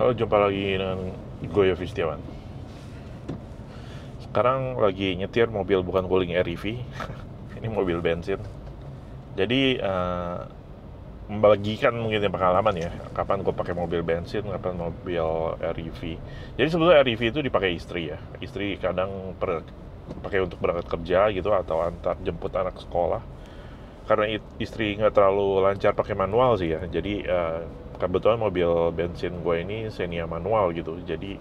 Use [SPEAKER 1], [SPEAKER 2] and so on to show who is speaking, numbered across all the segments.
[SPEAKER 1] Halo, jumpa lagi dengan Goyo Fistiawan. Sekarang lagi nyetir mobil bukan Wuling REV. Ini mobil bensin. Jadi membagikan mungkin pengalaman ya. Kapan gue pakai mobil bensin, kapan mobil REV. Jadi sebetulnya REV itu dipakai istri ya. Istri kadang pakai untuk berangkat kerja gitu atau antar jemput anak sekolah. Karena istri nggak terlalu lancar pakai manual sih ya. Jadi kebetulan mobil bensin gue ini Xenia manual gitu. Jadi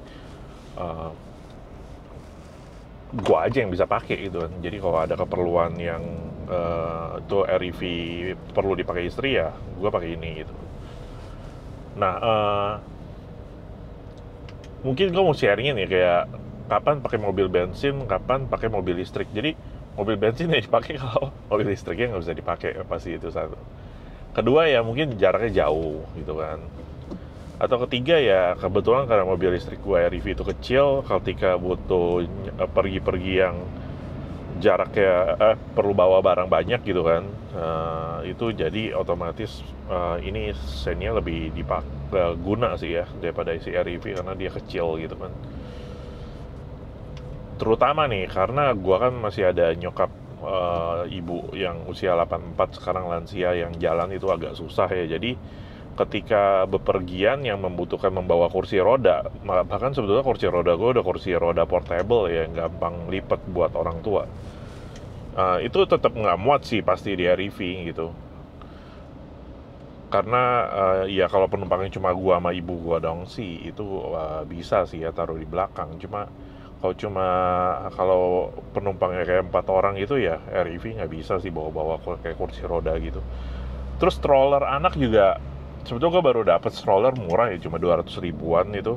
[SPEAKER 1] gue aja yang bisa pakai gitu kan. Jadi kalau ada keperluan yang itu REV perlu dipakai istri ya, gue pakai ini gitu. Nah, mungkin gue mau sharingin ya kayak kapan pakai mobil bensin, kapan pakai mobil listrik. Jadi mobil bensin ya dipakai kalau mobil listriknya nggak bisa dipakai, pasti itu satu. Kedua ya mungkin jaraknya jauh gitu kan. Atau ketiga ya kebetulan karena mobil listrik gue REV itu kecil, ketika butuh pergi-pergi yang jaraknya perlu bawa barang banyak gitu kan, itu jadi otomatis ini Xenia lebih guna sih ya daripada isi REV karena dia kecil gitu kan. Terutama nih karena gue kan masih ada nyokap ibu yang usia 84 sekarang lansia yang jalan itu agak susah ya. Jadi ketika bepergian yang membutuhkan membawa kursi roda, bahkan sebetulnya kursi roda gue udah kursi roda portable ya, yang gampang lipat buat orang tua, itu tetap nggak muat sih pasti di REV gitu. Karena ya kalau penumpangnya cuma gue sama ibu gue dong sih itu bisa sih ya taruh di belakang. Kalau penumpangnya kayak 4 orang itu ya REV nggak bisa sih bawa-bawa kayak kursi roda gitu. Terus stroller anak juga sebetulnya gue baru dapet stroller murah ya, cuma 200 ribuan itu,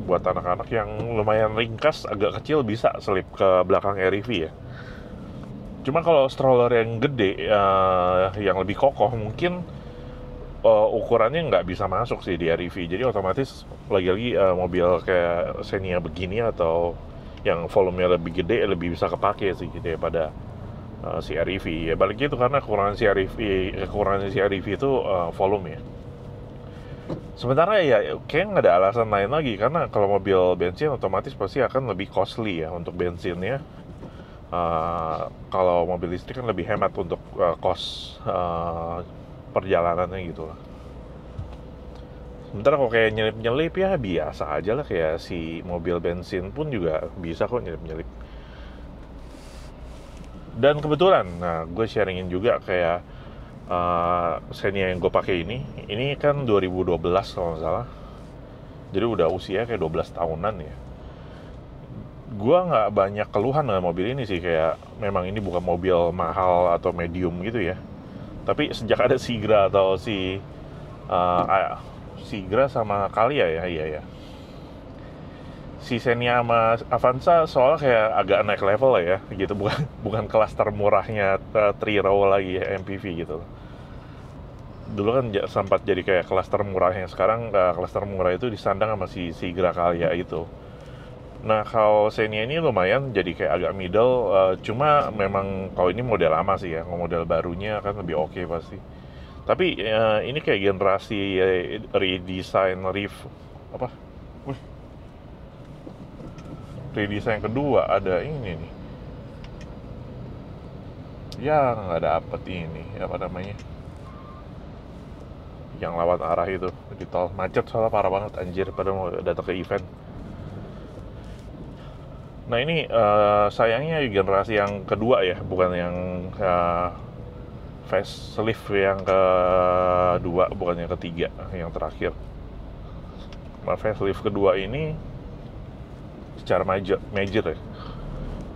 [SPEAKER 1] buat anak-anak yang lumayan ringkas, agak kecil, bisa selip ke belakang REV ya. Cuma kalau stroller yang gede, yang lebih kokoh, mungkin ukurannya nggak bisa masuk sih di REV. Jadi otomatis lagi-lagi mobil kayak Xenia begini atau yang volumenya lebih gede lebih bisa kepake sih daripada si REV. Ya balik itu karena kekurangan si REV itu volume ya. Sementara ya kayaknya nggak ada alasan lain lagi karena kalau mobil bensin otomatis pasti akan lebih costly ya untuk bensinnya. Kalau mobil listrik kan lebih hemat untuk cost perjalanannya gitu lah. Sementara kalau kayak nyelip-nyelip ya biasa aja lah, kayak si mobil bensin pun juga bisa kok nyelip-nyelip. Dan kebetulan, nah gue sharingin juga kayak Xenia yang gue pakai ini kan 2012 kalau nggak salah. Jadi udah usia kayak 12 tahunan ya. Gue nggak banyak keluhan dengan mobil ini sih, kayak memang ini bukan mobil mahal atau medium gitu ya. Tapi sejak ada Sigra atau Sigra sama Kalia ya, iya ya. Si Xenia sama Avanza soalnya kayak agak naik level lah ya, gitu, bukan kelas termurahnya 3-row lagi ya, MPV gitu. Dulu kan sempat jadi kayak kelas termurah, yang sekarang kelas termurah itu disandang sama si Sigra Kalia itu. Nah kalau Xenia ini lumayan jadi kayak agak middle, cuma memang kalau ini model lama sih ya, kalau model barunya kan lebih oke pasti. Tapi ini kayak generasi redesign redesign kedua, ada ini nih. Ya nggak dapet ini, apa namanya, yang lawan arah itu di tol, macet soalnya parah banget anjir pada mau datang ke event. Nah ini sayangnya generasi yang kedua ya, bukan yang facelift yang kedua, bukan yang ketiga, yang terakhir. Nah, facelift kedua ini secara major ya,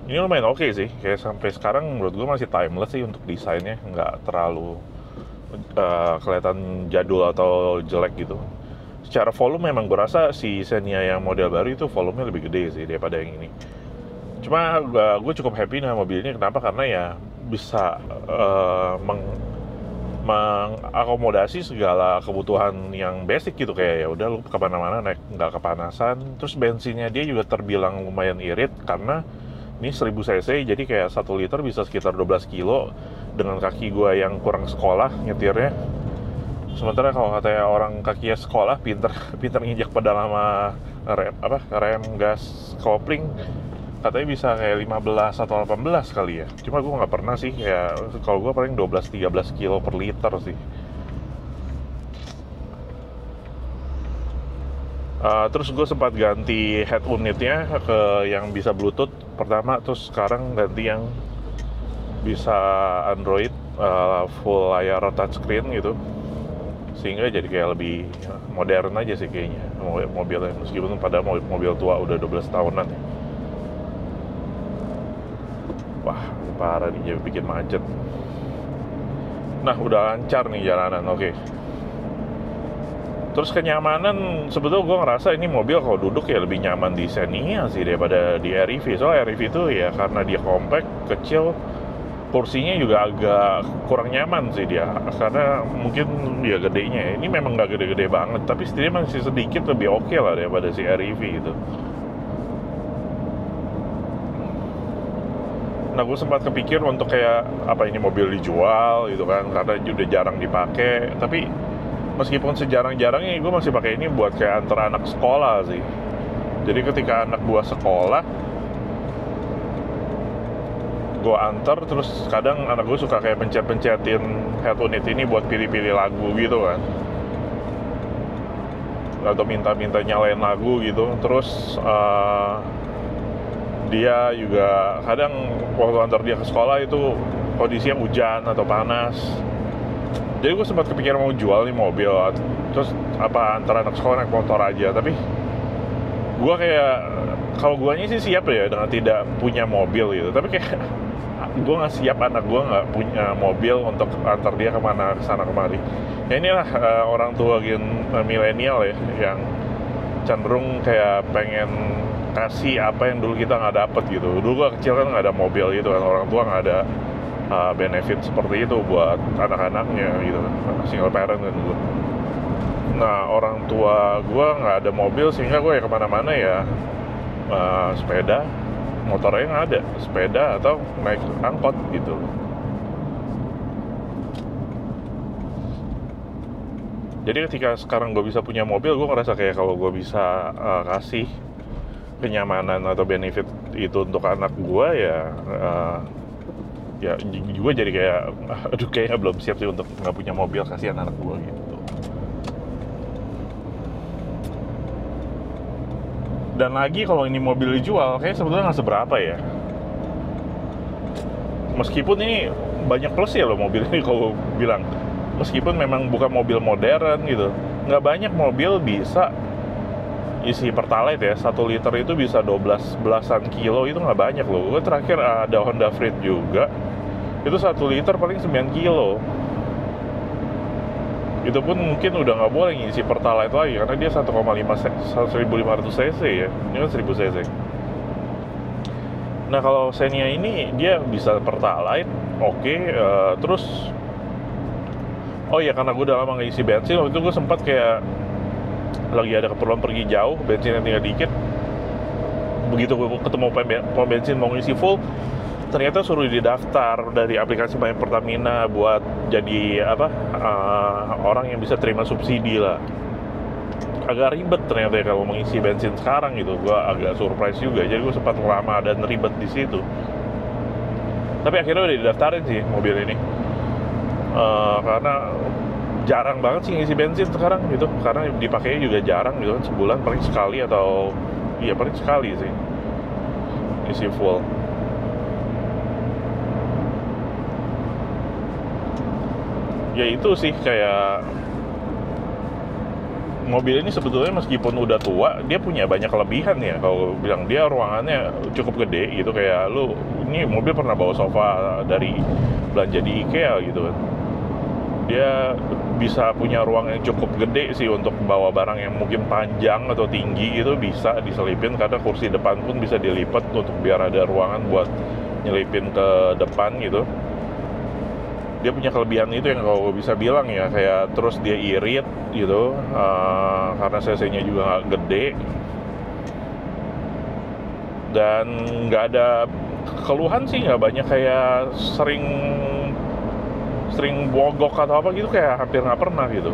[SPEAKER 1] ini lumayan oke sih, kayak sampai sekarang menurut gue masih timeless sih untuk desainnya, nggak terlalu kelihatan jadul atau jelek gitu. Secara volume memang gue rasa si Xenia yang model baru itu volumenya lebih gede sih daripada yang ini. Cuma gue cukup happy dengan mobil ini, kenapa? Karena ya bisa mengakomodasi segala kebutuhan yang basic gitu, kayak ya udah lu kemana-mana naik nggak kepanasan. Terus bensinnya dia juga terbilang lumayan irit karena ini 1000 cc, jadi kayak 1 liter bisa sekitar 12 kilo dengan kaki gue yang kurang sekolah nyetirnya. Sementara kalau katanya orang kakinya sekolah pinter pinter nginjak pedal sama rem gas kopling, katanya bisa kayak 15 atau 18 kali ya. Cuma gue nggak pernah sih, kayak kalau gue paling 12-13 kilo per liter sih. Terus gue sempat ganti head unitnya ke yang bisa Bluetooth pertama, terus sekarang ganti yang bisa Android, full layar touchscreen gitu, sehingga jadi kayak lebih modern aja sih kayaknya mobilnya, meskipun pada mobil tua udah 12 tahunan ya. Wah parah nih, bikin macet. Nah udah lancar nih jalanan, oke. Terus kenyamanan, sebetulnya gue ngerasa ini mobil kalau duduk ya lebih nyaman di Xenia sih daripada di REV. Soalnya REV itu ya karena dia compact, kecil, kursinya juga agak kurang nyaman sih dia. Karena mungkin dia gedenya, ini memang nggak gede-gede banget, tapi setidaknya masih sedikit lebih oke lah daripada si REV gitu. Nah gue sempat kepikir untuk kayak apa ini mobil dijual gitu kan, karena udah jarang dipakai. Tapi meskipun sejarang-jarangnya gue masih pakai ini buat kayak antar anak sekolah sih. Jadi ketika anak gue sekolah, gue antar, terus kadang anak gue suka kayak pencet-pencetin head unit ini buat pilih-pilih lagu gitu kan, atau minta-minta nyalain lagu gitu. Terus dia juga kadang waktu antar dia ke sekolah itu kondisinya hujan atau panas. Jadi gue sempat kepikiran mau jual nih mobil, terus apa antara anak sekolah naik motor aja. Tapi gue kayak, kalau guanya sih siap ya dengan tidak punya mobil gitu. Tapi kayak gue nggak siap anak gue nggak punya mobil untuk antar dia kemana, kesana kemari. Ya inilah orang tua milenial ya, yang cenderung kayak pengen kasih apa yang dulu kita nggak dapet gitu. Dulu gue kecil kan nggak ada mobil gitu kan, orang tua nggak ada benefit seperti itu buat anak-anaknya gitu, single parent kan gue. Nah orang tua gue nggak ada mobil, sehingga gue ya kemana-mana ya sepeda, motornya nggak ada, sepeda atau naik angkot gitu. Jadi ketika sekarang gue bisa punya mobil, gue ngerasa kayak kalau gue bisa kasih kenyamanan atau benefit itu untuk anak gue ya gue jadi kayak aduh kayaknya belum siap sih untuk nggak punya mobil, kasihan anak gue gitu. Dan lagi kalau ini mobil dijual kayak sebetulnya nggak seberapa ya, meskipun ini banyak plus ya loh mobil ini. Kalau bilang meskipun memang bukan mobil modern gitu, nggak banyak mobil bisa isi pertalite ya, 1 liter itu bisa 12-belasan kilo, itu nggak banyak loh. Gue terakhir ada Honda Freed juga, itu 1 liter paling 9 kilo. Itu pun mungkin udah nggak boleh ngisi pertalite lagi, karena dia 1,500 cc ya, ini kan 1000 cc. Nah kalau Xenia ini dia bisa pertalite, oke. Terus oh iya, karena gue udah lama nggak isi bensin, waktu itu gue sempat kayak lagi ada keperluan pergi jauh, bensinnya tinggal dikit. Begitu gue ketemu pom bensin mau ngisi full, ternyata suruh didaftar dari aplikasi My Pertamina buat jadi orang yang bisa terima subsidi lah. Agak ribet ternyata ya kalau mengisi bensin sekarang gitu. Gue agak surprise juga, jadi gue sempat lama dan ribet di situ. Tapi akhirnya udah didaftarin sih mobil ini, karena jarang banget sih ngisi bensin sekarang gitu, karena dipakainya juga jarang gitu kan, sebulan paling sekali atau iya paling sekali sih isi full. Ya itu sih, kayak mobil ini sebetulnya meskipun udah tua, dia punya banyak kelebihan ya. Kalau bilang dia ruangannya cukup gede gitu, kayak lu ini mobil pernah bawa sofa dari belanja di IKEA gitu kan. Dia bisa punya ruang yang cukup gede sih untuk bawa barang yang mungkin panjang atau tinggi gitu, bisa diselipin, karena kursi depan pun bisa dilipat untuk biar ada ruangan buat nyelipin ke depan gitu. Dia punya kelebihan itu yang kalau bisa bilang ya, kayak terus dia irit gitu, karena cc-nya juga nggak gede dan nggak ada keluhan sih, nggak banyak kayak sering bogok atau apa gitu, kayak hampir nggak pernah gitu.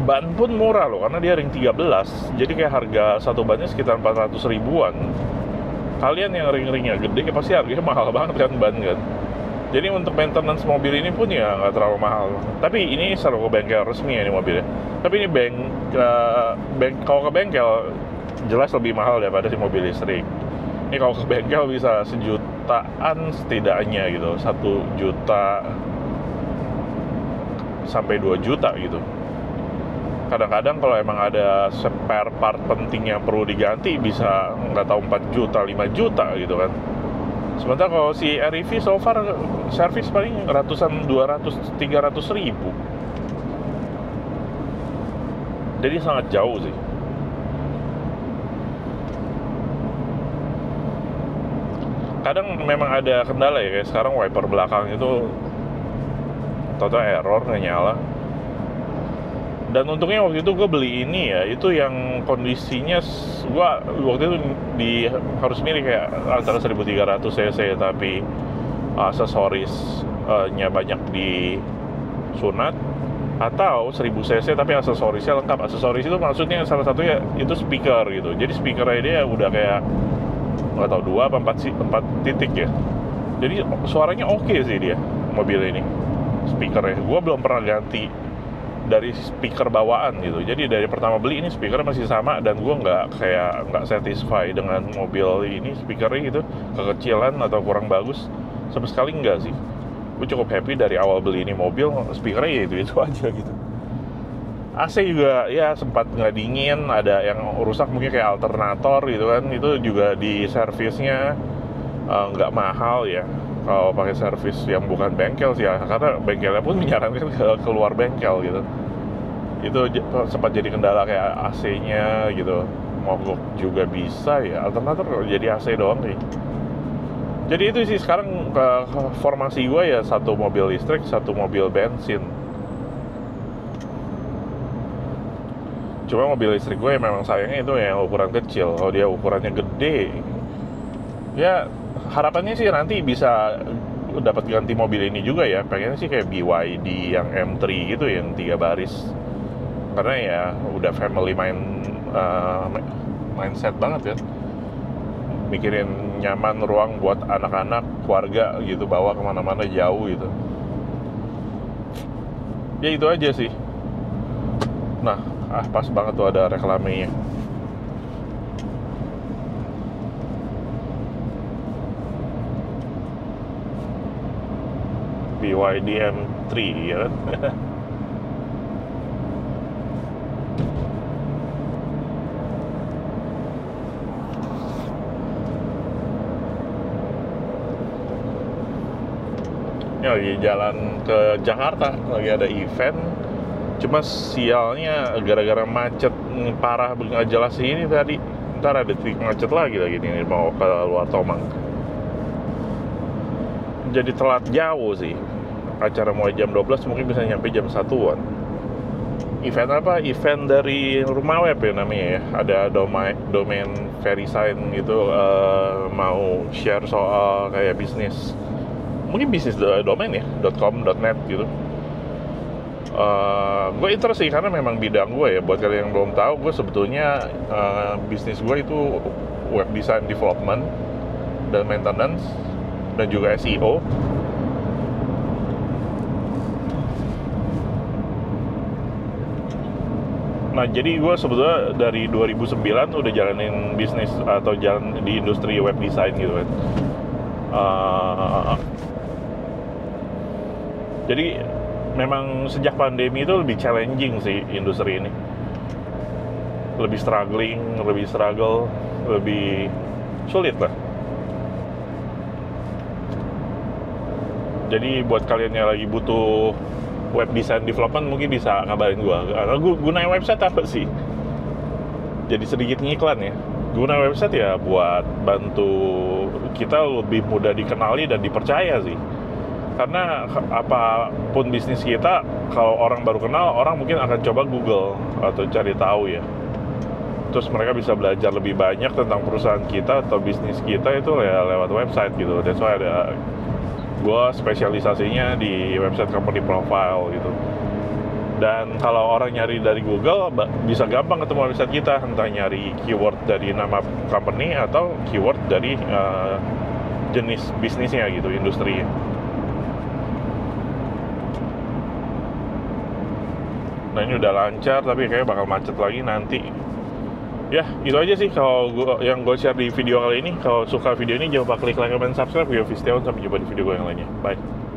[SPEAKER 1] ban pun murah loh, karena dia ring 13. Jadi kayak harga satu bannya sekitar 400 ribuan. Kalian yang ring-ringnya gede pasti harganya mahal banget kan ban kan. Jadi untuk maintenance mobil ini pun ya nggak terlalu mahal. Tapi ini selalu ke bengkel resmi ya ini mobilnya. Tapi ini kalau ke bengkel jelas lebih mahal daripada si mobil listrik. Ini kalau ke bengkel bisa sejutaan setidaknya gitu, 1 juta sampai 2 juta gitu. Kadang-kadang kalau emang ada spare part penting yang perlu diganti bisa nggak tahu 4 juta, 5 juta gitu kan. Sementara kalau si REV so far servis paling ratusan, 200, 300 ribu. Jadi sangat jauh sih. Kadang memang ada kendala ya, kayak sekarang wiper belakang itu total error, nggak nyala. Dan untungnya waktu itu gue beli ini ya, itu yang kondisinya gue waktu itu harus milih kayak antara 1300 cc tapi aksesorisnya banyak di sunat, atau 1000 cc tapi aksesorisnya lengkap. Aksesoris itu maksudnya salah satunya itu speaker gitu. Jadi speakernya dia udah kayak nggak tahu 2 apa 4 titik ya. Jadi suaranya oke sih dia mobil ini speakernya. Gue belum pernah ganti dari speaker bawaan gitu. Jadi dari pertama beli ini speaker masih sama, dan gue nggak satisfy dengan mobil ini speakernya gitu, kekecilan atau kurang bagus sama sekali enggak sih. Gue cukup happy dari awal beli ini mobil, speakernya ya itu aja gitu. AC juga ya sempat nggak dingin, ada yang rusak mungkin kayak alternator gitu kan, itu juga di servisnya nggak mahal ya kalau pakai servis yang bukan bengkel sih ya, karena bengkelnya pun menyarankan keluar bengkel gitu. Itu sempat jadi kendala kayak AC-nya gitu, mogok juga bisa ya, alternator jadi AC doang sih. Jadi itu sih sekarang formasi gue ya, 1 mobil listrik, 1 mobil bensin. Cuma mobil listrik gue ya memang sayangnya itu yang ukuran kecil. Kalau dia ukurannya gede, ya harapannya sih nanti bisa dapat ganti mobil ini juga ya. Pengennya sih kayak BYD yang M3 gitu, yang 3 baris. Karena ya udah family mindset banget kan. Mikirin nyaman, ruang buat anak-anak, keluarga gitu, bawa kemana-mana jauh gitu. Ya itu aja sih. Nah, pas banget tuh ada reklamenya. BYD M3 ya kan. Ya lagi jalan ke Jakarta, lagi ada event. Cuma sialnya gara-gara macet parah nggak jelas ini tadi. Ntar ada titik macet lagi nih mau ke luar Tomang. Jadi telat jauh sih. Acara mulai jam 12 mungkin bisa nyampe jam 1-an. Event apa? Event dari Rumah Web ya namanya ya. Ada domain VeriSign gitu, mau share soal kayak bisnis. Mungkin bisnis domain ya, .com, .net gitu. Gue interest sih karena memang bidang gue ya. Buat kalian yang belum tahu, gue sebetulnya bisnis gue itu web design development dan maintenance dan juga SEO. Nah, jadi gue sebetulnya dari 2009 udah jalanin bisnis atau jalan di industri web design gitu kan. Jadi memang sejak pandemi itu lebih challenging sih industri ini. Lebih struggle, lebih sulit lah. Jadi buat kalian yang lagi butuh web design development mungkin bisa kabarin gue. Karena gue gunain website apa sih? Jadi sedikit ngiklan ya. Guna website ya buat bantu kita lebih mudah dikenali dan dipercaya sih. Karena apapun bisnis kita, kalau orang baru kenal, orang mungkin akan coba Google atau cari tahu ya. Terus mereka bisa belajar lebih banyak tentang perusahaan kita atau bisnis kita itu ya lewat website gitu. That's why gue spesialisasinya di website company profile gitu. Dan kalau orang nyari dari Google, bisa gampang ketemu website kita, entah nyari keyword dari nama company atau keyword dari jenis bisnisnya gitu, industri. Nah ini udah lancar, tapi kayaknya bakal macet lagi nanti. Ya, itu aja sih kalau yang gue share di video kali ini. Kalau suka video ini, jangan lupa klik like, comment, subscribe. Gue Vistiawan, sampai jumpa di video gue yang lainnya. Bye.